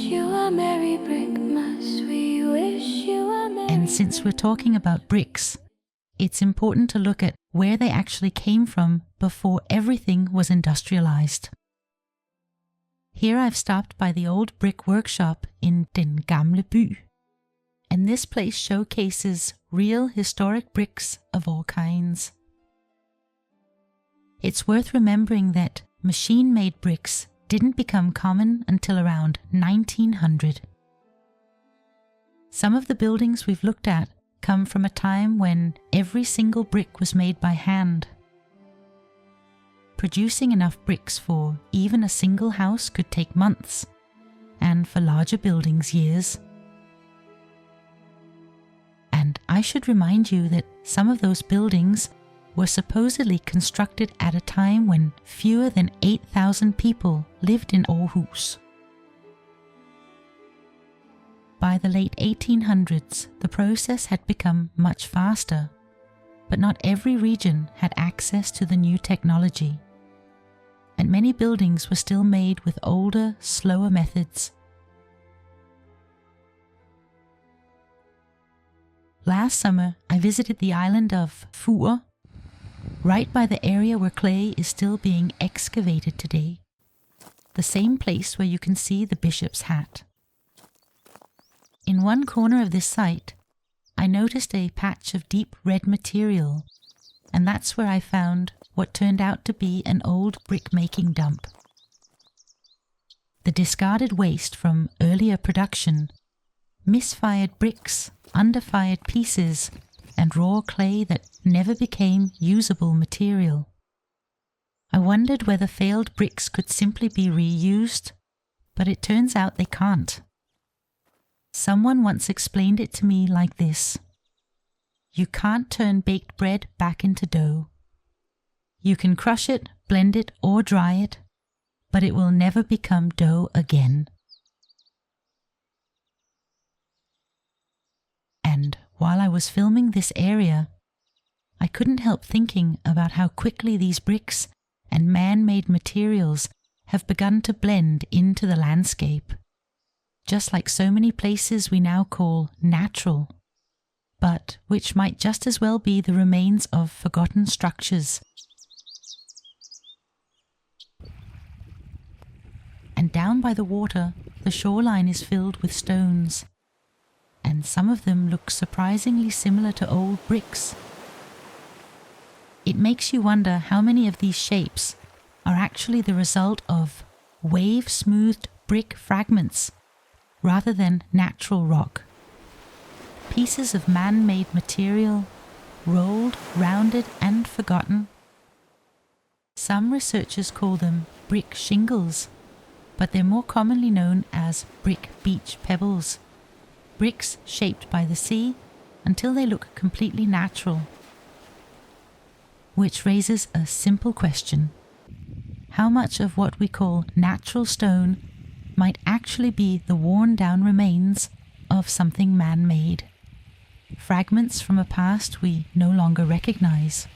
you a merry Brickmas, we wish you a merry. And since we're talking about bricks, it's important to look at where they actually came from before everything was industrialized. Here I've stopped by the old brick workshop in Den Gamle By, and this place showcases real historic bricks of all kinds. It's worth remembering that machine-made bricks didn't become common until around 1900. Some of the buildings we've looked at come from a time when every single brick was made by hand. Producing enough bricks for even a single house could take months, and for larger buildings years. And I should remind you that some of those buildings were supposedly constructed at a time when fewer than 8,000 people lived in Aarhus. By the late 1800s, the process had become much faster, but not every region had access to the new technology, and many buildings were still made with older, slower methods. Last summer, I visited the island of Fur, right by the area where clay is still being excavated today, the same place where you can see the bishop's hat. In one corner of this site, I noticed a patch of deep red material, and that's where I found what turned out to be an old brick-making dump. The discarded waste from earlier production, misfired bricks, underfired pieces, and raw clay that never became usable material. I wondered whether failed bricks could simply be reused, but it turns out they can't. Someone once explained it to me like this: you can't turn baked bread back into dough. You can crush it, blend it, or dry it, but it will never become dough again. And while I was filming this area, I couldn't help thinking about how quickly these bricks and man-made materials have begun to blend into the landscape, just like so many places we now call natural, but which might just as well be the remains of forgotten structures. And down by the water, the shoreline is filled with stones, and some of them look surprisingly similar to old bricks. It makes you wonder how many of these shapes are actually the result of wave-smoothed brick fragments rather than natural rock. Pieces of man-made material, rolled, rounded, and forgotten. Some researchers call them brick shingles, but they're more commonly known as brick beach pebbles, bricks shaped by the sea until they look completely natural. Which raises a simple question: how much of what we call natural stone might actually be the worn-down remains of something man-made, fragments from a past we no longer recognize?